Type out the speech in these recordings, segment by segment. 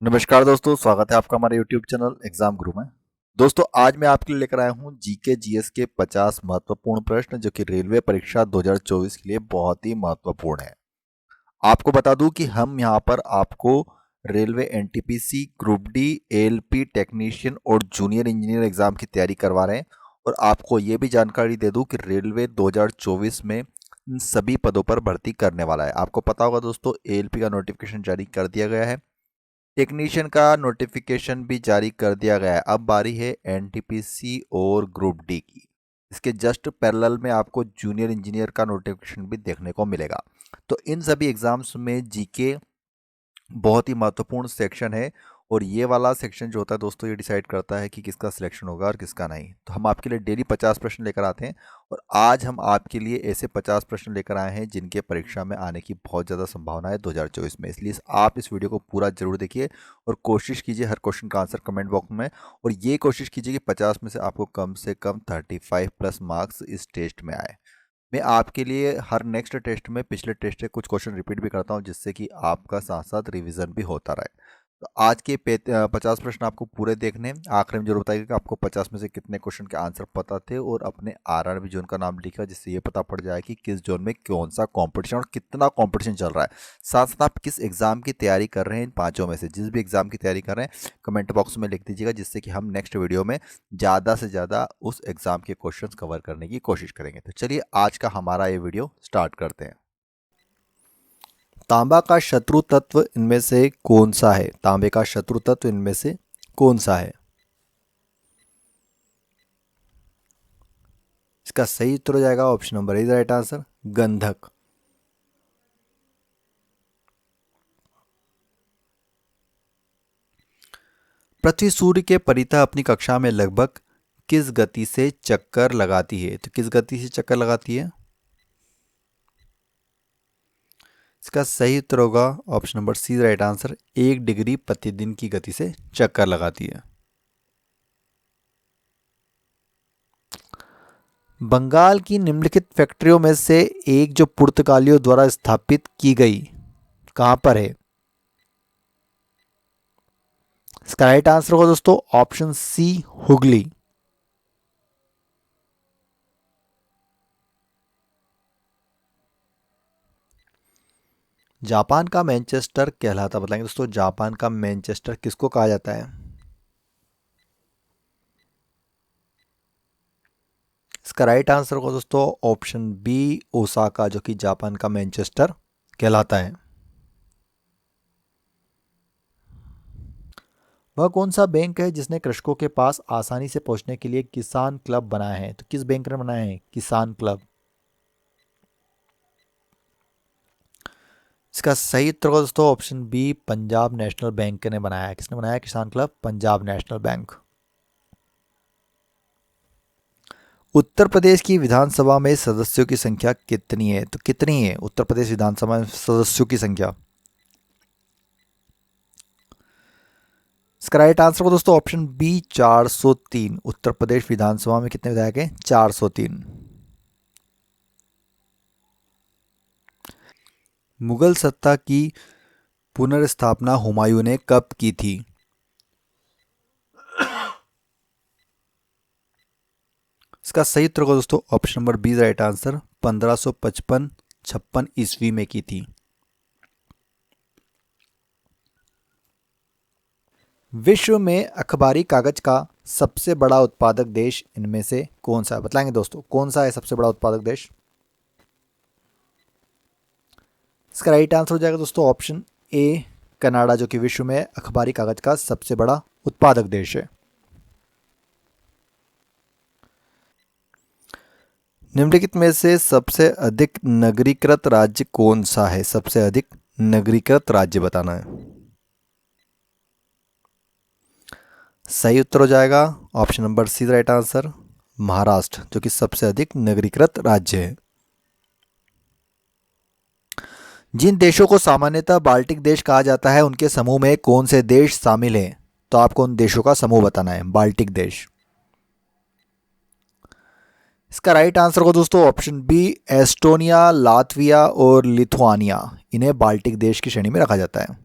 नमस्कार दोस्तों, स्वागत है आपका हमारे YouTube चैनल एग्जाम गुरु में। दोस्तों, आज मैं आपके लिए लेकर आया हूं जीके जीएस के 50 महत्वपूर्ण प्रश्न जो कि रेलवे परीक्षा 2024 के लिए बहुत ही महत्वपूर्ण है। आपको बता दूं कि हम यहां पर आपको railway NTPC, group D, ALP technician और जूनियर इंजीनियर एग्जाम की तैयारी करवा रहे हैं। और आपको ये भी जानकारी दे दूं कि रेलवे 2024 में इन सभी पदों पर भर्ती करने वाला है। आपको पता होगा दोस्तों, एएलपी का नोटिफिकेशन जारी कर दिया गया है, टेक्नीशियन का नोटिफिकेशन भी जारी कर दिया गया है। अब बारी है एनटीपीसी और ग्रुप डी की। इसके जस्ट पैरेलल में आपको जूनियर इंजीनियर का नोटिफिकेशन भी देखने को मिलेगा। तो इन सभी एग्जाम्स में जीके बहुत ही महत्वपूर्ण सेक्शन है। और ये वाला सेक्शन जो होता है दोस्तों, ये डिसाइड करता है कि किसका सिलेक्शन होगा और किसका नहीं। तो हम आपके लिए डेली 50 प्रश्न लेकर आते हैं। और आज हम आपके लिए ऐसे 50 प्रश्न लेकर आए हैं जिनके परीक्षा में आने की बहुत ज़्यादा संभावना है 2024 में। इसलिए आप इस वीडियो को पूरा जरूर देखिए और कोशिश कीजिए हर क्वेश्चन का आंसर कमेंट बॉक्स में। और ये कोशिश कीजिए कि 50 में से कम 35 प्लस मार्क्स इस टेस्ट में आए। मैं आपके लिए हर नेक्स्ट टेस्ट में पिछले टेस्ट के कुछ क्वेश्चन रिपीट भी करता हूं, जिससे कि आपका साथ साथ रिवीजन भी होता रहे। तो आज के 50 प्रश्न आपको पूरे देखने हैं। आखिर में जरूर बताइएगा कि आपको 50 में से कितने क्वेश्चन के आंसर पता थे, और अपने आरआरबी जोन का नाम लिखा, जिससे ये पता पड़ जाए कि किस जोन में कौन सा कंपटीशन और कितना कंपटीशन चल रहा है। साथ साथ आप किस एग्जाम की तैयारी कर रहे हैं, इन पांचों में से जिस भी एग्जाम की तैयारी कर रहे हैं कमेंट बॉक्स में लिख दीजिएगा, जिससे कि हम नेक्स्ट वीडियो में ज़्यादा से ज़्यादा उस एग्जाम के क्वेश्चंस कवर करने की कोशिश करेंगे। तो चलिए आज का हमारा ये वीडियो स्टार्ट करते हैं। तांबा का शत्रु तत्व इनमें से कौन सा है? तांबे का शत्रु तत्व इनमें से कौन सा है? इसका सही उत्तर हो जाएगा option number A, right answer, गंधक। पृथ्वी सूर्य के परितः अपनी कक्षा में लगभग किस गति से चक्कर लगाती है? तो किस गति से चक्कर लगाती है? इसका सही उत्तर होगा option number C, right answer, 1 degree प्रतिदिन की गति से चक्कर लगाती है। बंगाल की निम्नलिखित फैक्ट्रियों में से एक जो पुर्तगालियों द्वारा स्थापित की गई, कहां पर है? इसका राइट आंसर होगा दोस्तों ऑप्शन सी, हुगली। जापान का मैनचेस्टर कहलाता, बताएंगे दोस्तों, जापान का मैनचेस्टर किसको कहा जाता है? इसका राइट आंसर होगा दोस्तों ऑप्शन बी, ओसाका, जो कि जापान का मैनचेस्टर कहलाता है। वह कौन सा बैंक है जिसने कृषकों के पास आसानी से पहुंचने के लिए किसान क्लब बनाया है? तो किस बैंक ने बनाया है किसान क्लब? इसका सही उत्तर होगा दोस्तों option B, Punjab National Bank ने बनाया है। किसने बनाया Kisan Club? Punjab National Bank. Uttar Pradesh की विधानसभा में सदस्यों की संख्या कितनी है? तो कितनी है उत्तर प्रदेश विधानसभा में सदस्यों की संख्या? इसका राइट आंसर को दोस्तों ऑप्शन बी, 403। उत्तर प्रदेश विधानसभा में कितने विधायक हैं? 403। मुगल सत्ता की पुनर्स्थापना हुमायूं ने कब की थी? इसका सही उत्तर होगा दोस्तों option number B, right answer, 1555-56 ईस्वी में की थी। विश्व में अखबारी कागज का सबसे बड़ा उत्पादक देश इनमें से कौन सा है? बताएंगे दोस्तों कौन सा है सबसे बड़ा उत्पादक देश? इसका राइट आंसर हो जाएगा दोस्तों ऑप्शन ए, कनाडा, जो कि विश्व में अखबारी कागज का सबसे बड़ा उत्पादक देश है। निम्नलिखित में से सबसे अधिक नगरीकृत राज्य कौन सा है? सबसे अधिक नगरीकृत राज्य बताना है। सही उत्तर हो जाएगा option number C, right answer, Maharashtra, जो कि सबसे अधिक नगरीकृत राज्य है। जिन देशों को सामान्यतः बाल्टिक देश कहा जाता है उनके समूह में कौन से देश शामिल हैं? तो आपको उन देशों का समूह बताना है, बाल्टिक देश। इसका राइट आंसर होगा दोस्तों ऑप्शन बी, एस्टोनिया, लातविया और लिथुआनिया। इन्हें बाल्टिक देश की श्रेणी में रखा जाता है।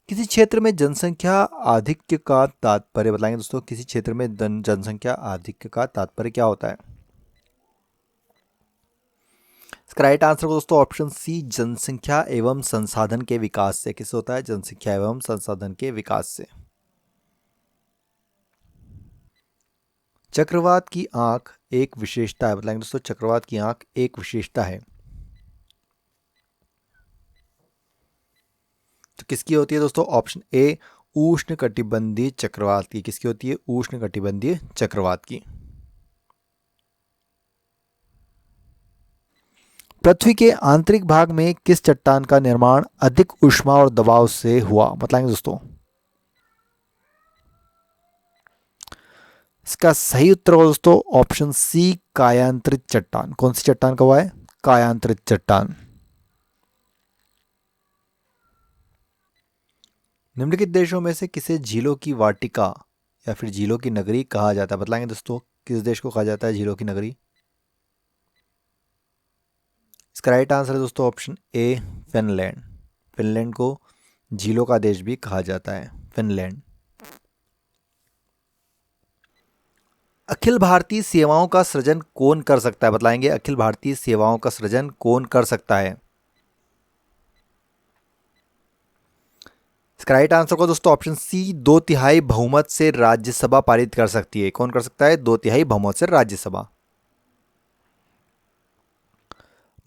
किसी क्षेत्र में जनसंख्या आधिक्य का तात्पर्य बताएंगे दोस्तों, किसी क्षेत्र में जनसंख्या आधिक्य का तात्पर्य क्या होता है? इसका राइट आंसर दोस्तों ऑप्शन सी, जनसंख्या एवं संसाधन के विकास से। किससे होता है? जनसंख्या एवं संसाधन के विकास से। चक्रवात की आंख एक विशेषता है बताएंगे दोस्तों, चक्रवात की आंख एक विशेषता है तो किसकी होती है दोस्तों? ऑप्शन ए, उष्णकटिबंधीय चक्रवात की। किसकी होती है? उष्णकटिबंधीय चक्रवात की। पृथ्वी के आंतरिक भाग में किस चट्टान का निर्माण अधिक ऊष्मा और दबाव से हुआ बताएंगे दोस्तों? इसका सही उत्तर होगा दोस्तों ऑप्शन सी, कायांतरित चट्टान। कौन सी चट्टान का हुआ है? कायांतरित चट्टान। निम्नलिखित देशों में से किसे झीलों की वाटिका या फिर झीलों की नगरी कहा जाता है बताएंगे दोस्तों? किस देश को कहा जाता है झीलों की नगरी? इसका राइट आंसर है दोस्तों ऑप्शन ए, फिनलैंड। फिनलैंड को झीलों का देश भी कहा जाता है, फिनलैंड। अखिल भारतीय सेवाओं का सृजन कौन कर सकता है बताएंगे? अखिल भारतीय सेवाओं का सृजन कौन कर सकता है? इसका राइट आंसर को दोस्तों ऑप्शन सी, 2/3 बहुमत से राज्यसभा पारित कर सकती है। कौन कर सकता है? 2/3 बहुमत से राज्यसभा।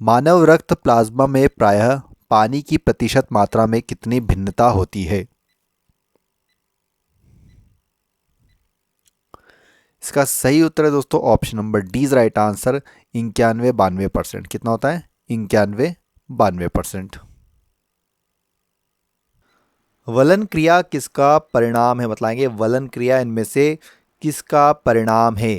मानव रक्त प्लाज्मा में प्रायः पानी की प्रतिशत मात्रा में कितनी भिन्नता होती है? इसका सही उत्तर है दोस्तों option number D is right answer, 91-92%। कितना होता है? 91-92%। वलन क्रिया किसका परिणाम है बताएंगे? वलन क्रिया इनमें से किसका परिणाम है?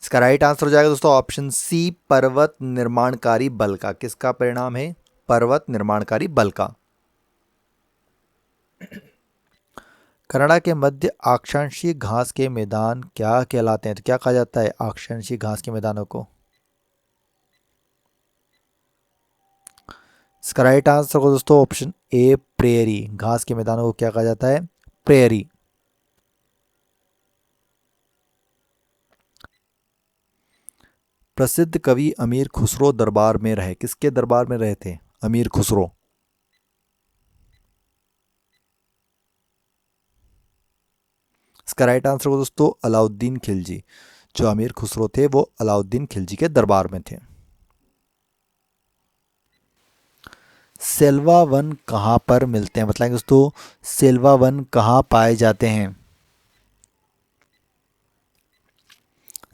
इसका राइट आंसर हो जाएगा दोस्तों ऑप्शन सी, पर्वत निर्माणकारी बल का। किसका परिणाम है? पर्वत निर्माणकारी बल का। कनाडा के मध्य अक्षांशीय घास के मैदान क्या कहलाते हैं? तो क्या कहा जाता है अक्षांशीय घास के मैदानों को? इसका राइट आंसर हो दोस्तों ऑप्शन ए, प्रेयरी। घास के मैदानों को क्या कहा जाता है? प्रेयरी। प्रसिद्ध कवि अमीर खुसरो दरबार में रहे। किसके दरबार में रहे थे अमीर खुसरो? इसका राइट आंसर हो दोस्तों अलाउद्दीन खिलजी। जो अमीर खुसरो थे वो अलाउद्दीन खिलजी के दरबार में थे। सेल्वा वन कहाँ पर मिलते हैं बताएंगे दोस्तों? सेल्वा वन कहाँ पाए जाते हैं?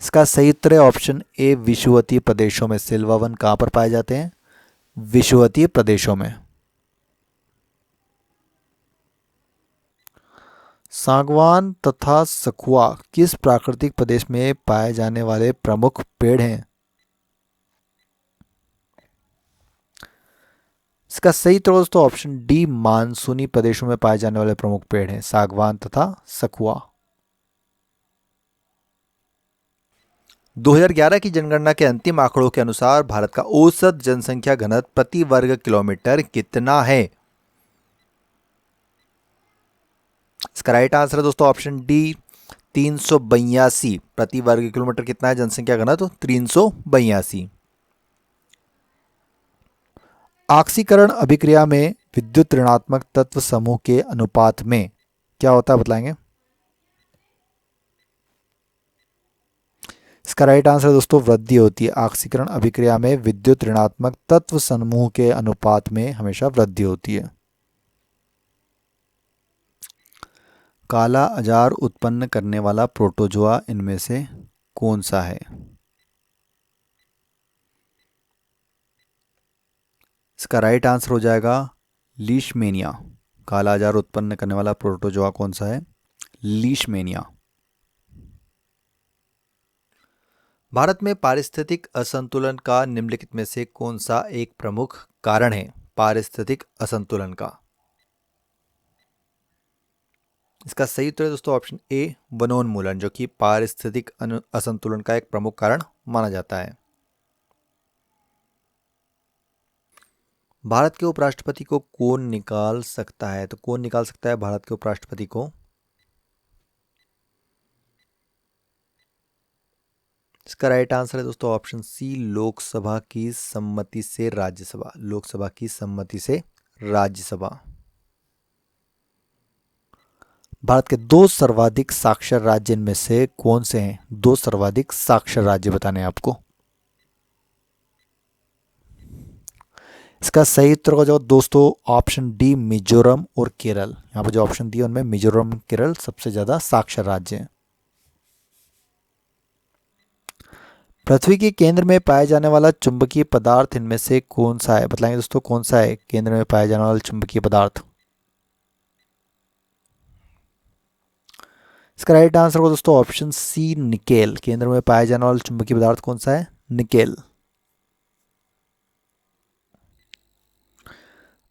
इसका सही उत्तर है ऑप्शन ए, विषुवतीय प्रदेशों में। सेल्वा वन कहाँ पर पाए जाते हैं? विषुवतीय प्रदेशों में। सागवान तथा सखुआ किस प्राकृतिक प्रदेश में पाए जाने वाले प्रमुख पेड़ हैं? इसका सही उत्तर दोस्तों ऑप्शन डी, मानसूनी प्रदेशों में पाए जाने वाले प्रमुख पेड़ हैं सागवान तथा सखुआ। 2011 की जनगणना के अंतिम आंकड़ों के अनुसार भारत का औसत जनसंख्या घनत्व प्रति वर्ग किलोमीटर कितना है? इसका राइट आंसर है दोस्तों ऑप्शन डी, 382 प्रति वर्ग किलोमीटर। कितना है जनसंख्या घनत्व? 382। ऑक्सीकरण अभिक्रिया में विद्युत ऋणात्मक तत्व समूह के अनुपात में क्या होता है बताएंगे? इसका राइट आंसर दोस्तों वृद्धि होती है। ऑक्सीकरण अभिक्रिया में विद्युत ऋणात्मक तत्व समूह के अनुपात में हमेशा वृद्धि होती है। काला अजार उत्पन्न करने वाला प्रोटोजोआ इनमें से कौन सा है? इसका राइट आंसर हो जाएगा लीशमेनिया। काला अजार उत्पन्न करने वाला प्रोटोजोआ कौन सा है? लीशमेनिया। भारत में पारिस्थितिक असंतुलन का निम्नलिखित में से कौन सा एक प्रमुख कारण है? पारिस्थितिक असंतुलन का। इसका सही उत्तर है दोस्तों ऑप्शन ए, वनोन्मूलन, जो कि पारिस्थितिक असंतुलन का एक प्रमुख कारण माना जाता है। भारत के उपराष्ट्रपति को कौन निकाल सकता है? तो कौन निकाल सकता है भारत के उपराष्ट्रपति को? इसका राइट आंसर है दोस्तों ऑप्शन सी, लोकसभा की सम्मति से राज्यसभा। लोकसभा की सम्मति से राज्यसभा। भारत के दो सर्वाधिक साक्षर राज्य इनमें से कौन से हैं? दो सर्वाधिक साक्षर राज्य बताने हैं आपको। इसका सही उत्तर हो जाओ दोस्तों ऑप्शन डी, मिजोरम और केरल। यहाँ पर जो ऑप्शन दिए उनमें मिजोरम, केरल सबसे ज्यादा साक्षर राज्य हैं। पृथ्वी के केंद्र में पाया जाने वाला चुंबकीय पदार्थ इनमें से कौन सा है? बताएंगे दोस्तों कौन सा है केंद्र में पाया जाने वाला चुंबकीय पदार्थ? इसका राइट आंसर हो दोस्तों ऑप्शन सी, निकेल। केंद्र में पाया जाने वाला चुंबकीय पदार्थ कौन सा है? निकेल।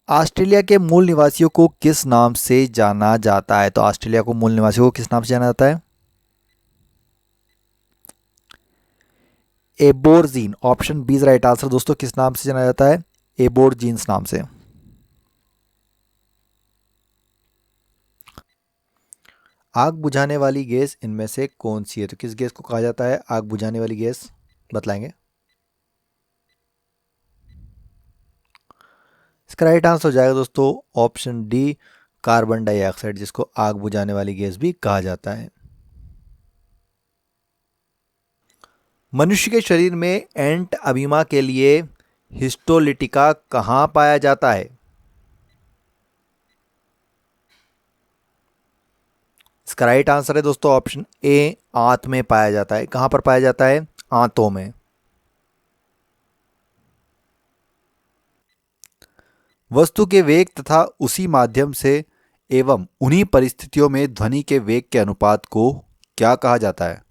ऑस्ट्रेलिया के मूल निवासियों को किस नाम से जाना जाता है? तो ऑस्ट्रेलिया को मूल निवासियों को किस नाम से जाना जाता है? एबोरजीन। ऑप्शन बी राइट आंसर दोस्तों। किस नाम से जाना जाता है? एबोरजीन्स नाम से। आग बुझाने वाली गैस इनमें से कौन सी है? तो किस गैस को कहा जाता है आग बुझाने वाली गैस? बतलाएंगे। इसका राइट आंसर हो जाएगा दोस्तों ऑप्शन डी, कार्बन डाइऑक्साइड, जिसको आग बुझाने वाली गैस भी कहा जाता है। मनुष्य के शरीर में एंट अमीबा के लिए हिस्टोलिटिका कहाँ पाया जाता है? इसका राइट आंसर है दोस्तों ऑप्शन ए, आंत में पाया जाता है। कहां पर पाया जाता है? आंतों में। वस्तु के वेग तथा उसी माध्यम से एवं उन्हीं परिस्थितियों में ध्वनि के वेग के अनुपात को क्या कहा जाता है?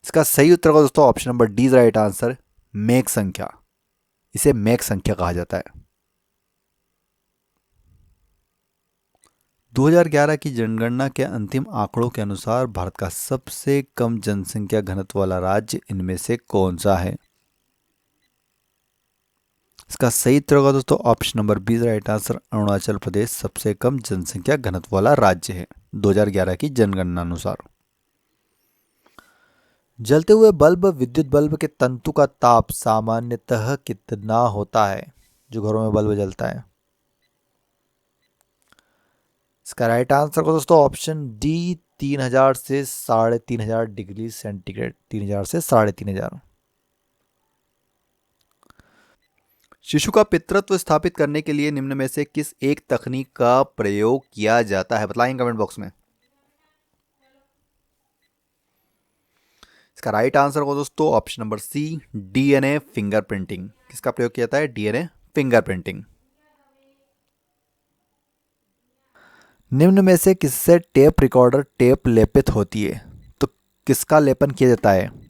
इसका सही उत्तर होगा दोस्तों option number D right answer, make संख्या। इसे मेक संख्या कहा जाता है। 2011 की जनगणना के अंतिम आंकड़ों के अनुसार भारत का सबसे कम जनसंख्या घनत्व वाला राज्य इनमें से कौन सा है? इसका सही उत्तर होगा दोस्तों option number B right answer, Arunachal Pradesh सबसे कम जनसंख्या घनत्व वाला राज्य है 2011 की जनगणना अनुसार। जलते हुए बल्ब, विद्युत बल्ब के तंतु का ताप सामान्यतः कितना होता है? जो घरों में बल्ब जलता है। इसका राइट आंसर को दोस्तों ऑप्शन डी, 3000 से 3500 डिग्री सेंटीग्रेड। 3000 से 3500। शिशु का पितृत्व स्थापित करने के लिए निम्न में से किस एक तकनीक का प्रयोग किया जाता है? बताएंगे कमेंट बॉक्स में। इसका राइट आंसर हो दोस्तों option number C, DNA fingerprinting. किसका प्रयोग किया जाता है? DNA fingerprinting. निम्न में से किससे टेप रिकॉर्डर टेप लेपित होती है? तो किसका लेपन किया जाता है?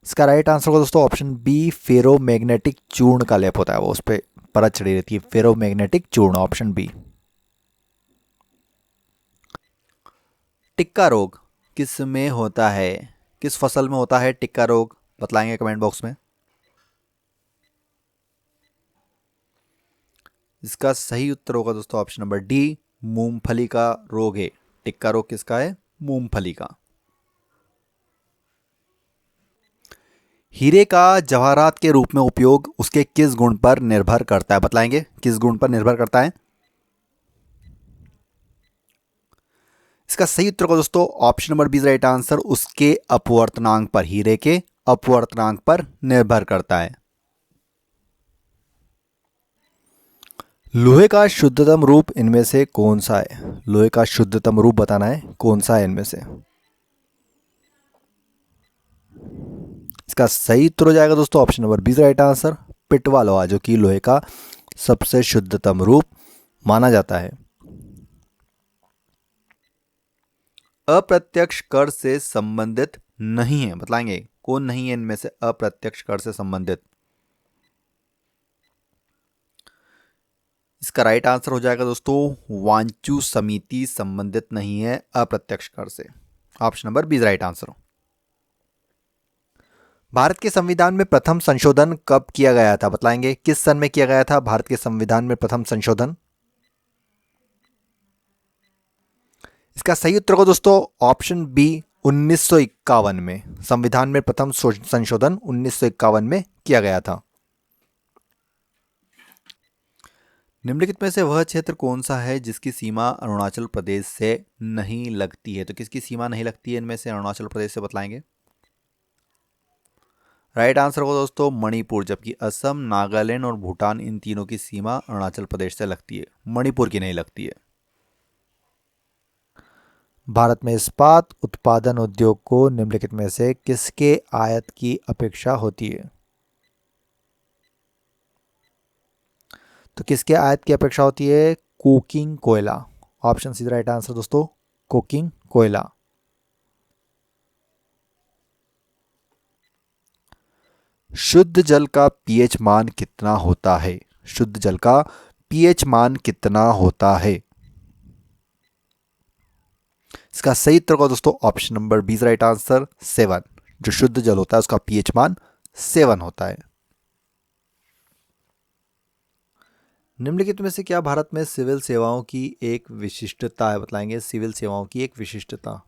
इसका राइट आंसर होगा दोस्तों ऑप्शन बी, फेरोमैग्नेटिक चूर्ण का लेप होता है। वो उस पर परत चढ़ी रहती है, फेरोमैग्नेटिक चूर्ण, ऑप्शन बी। टिक्का रोग किस में होता है? किस फसल में होता है टिक्का रोग? बतलाएंगे कमेंट बॉक्स में। इसका सही उत्तर होगा दोस्तों ऑप्शन नंबर डी, मूंगफली का रोग है। टिक्का रोग किसका है? मूंगफली का। हीरे का जवाहरात के रूप में उपयोग उसके किस गुण पर निर्भर करता है? बतलाएंगे किस गुण पर निर्भर करता है? इसका सही उत्तर होगा दोस्तों option number B right answer, उसके अपवर्तनांक पर। हीरे के अपवर्तनांक पर निर्भर करता है। लोहे का शुद्धतम रूप इनमें से कौन सा है? लोहे का शुद्धतम रूप बताना है कौन सा है इनमें से। इसका सही उत्तर हो जाएगा दोस्तों option number B right answer, पिटवा लोहा, जो कि लोहे का सबसे शुद्धतम रूप माना जाता है। अप्रत्यक्ष कर से संबंधित नहीं है, बतलाएंगे कौन नहीं है इनमें से अप्रत्यक्ष कर से संबंधित? इसका राइट आंसर हो जाएगा दोस्तों वांचू समिति संबंधित नहीं है अप्रत्यक्ष कर से। Option number B right answer. Bharat के संविधान में प्रथम संशोधन कब किया गया था, बतलाएंगे किस सन में किया गया था भारत के संविधान में प्रथम संशोधन। इसका सही उत्तर को दोस्तों ऑप्शन बी 1951 में। संविधान में प्रथम संशोधन 1951 में किया गया था। निम्नलिखित में से वह क्षेत्र कौन सा है जिसकी सीमा अरुणाचल प्रदेश से नहीं लगती है, तो किसकी सीमा नहीं लगती है इनमें से अरुणाचल प्रदेश से, बतलाएंगे। राइट आंसर को दोस्तों मणिपुर, जबकि असम, नागालैंड और भूटान इन तीनों की सीमा अरुणाचल प्रदेश से लगती है, मणिपुर की नहीं लगती है। भारत में इस्पात उत्पादन उद्योग को निम्नलिखित में से किसके आयात की अपेक्षा होती है, तो किसके आयात की अपेक्षा होती है, कोकिंग कोयला। ऑप्शन सी राइट आंसर दोस्तों, कोकिंग कोयला। शुद्ध जल का पीएच मान कितना होता है, शुद्ध जल का पीएच मान कितना होता है। इसका सही उत्तर को दोस्तों ऑप्शन नंबर 20 राइट आंसर 7। जो शुद्ध जल होता है उसका पीएच मान 7 होता है। निम्नलिखित में से क्या भारत में सिविल सेवाओं की एक विशिष्टता है, बतलाएंगे सिविल सेवाओं की एक विशिष्टता।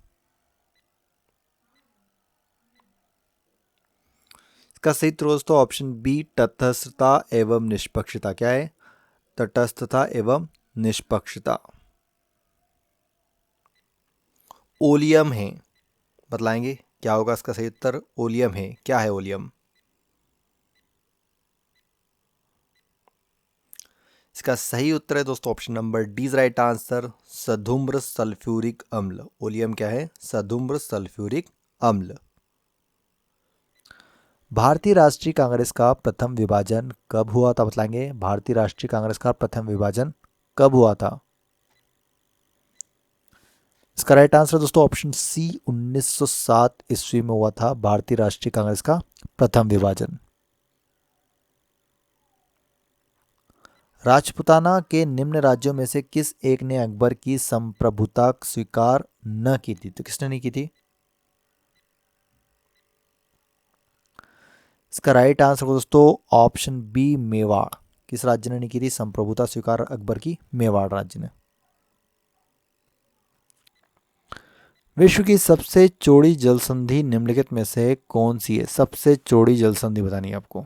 इसका सही उत्तर दोस्तों ऑप्शन बी तटस्थता एवं निष्पक्षता। क्या है, तटस्थता एवं निष्पक्षता। ओलियम है, बतलाएंगे क्या होगा इसका सही उत्तर, ओलियम है। क्या है ओलियम, इसका सही उत्तर है दोस्तों option number D right answer, सधुम्र सल्फ्यूरिक अम्ल। ओलियम क्या है, सधुम्र सल्फ्यूरिक अम्ल। भारतीय राष्ट्रीय कांग्रेस का प्रथम विभाजन कब हुआ था, बतलाएंगे भारतीय राष्ट्रीय कांग्रेस का प्रथम विभाजन कब हुआ था। इसका राइट आंसर दोस्तों ऑप्शन सी 1907 ईस्वी में हुआ था भारतीय राष्ट्रीय कांग्रेस का प्रथम विभाजन। राजपुताना के निम्न राज्यों में से किस एक ने अकबर की संप्रभुता स्वीकार न की थी, तो किसने नहीं की थी। इसका राइट आंसर दोस्तों ऑप्शन बी मेवाड़। किस राज्य ने नहीं की थी संप्रभुता स्वीकार अकबर की, मेवाड़ राज्य ने। विश्व की सबसे चौड़ी जल संधि निम्नलिखित में से कौन सी है, सबसे चौड़ी जल संधि बतानी है आपको।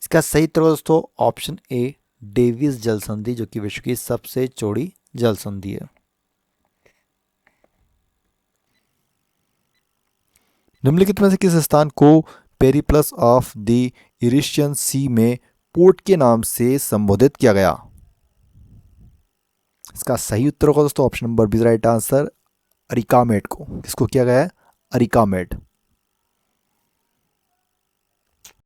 इसका सही उत्तर दोस्तों ऑप्शन ए डेविस जल संधि, जो कि विश्व की सबसे चौड़ी जल संधि है। निम्नलिखित में से किस स्थान को पेरिप्लस ऑफ द इरिशियन सी में पोर्ट के नाम से संबोधित किया गया। इसका सही उत्तर होगा दोस्तों option number B right answer, अरिकामेट को। किसको किया गया है, अरिकामेट।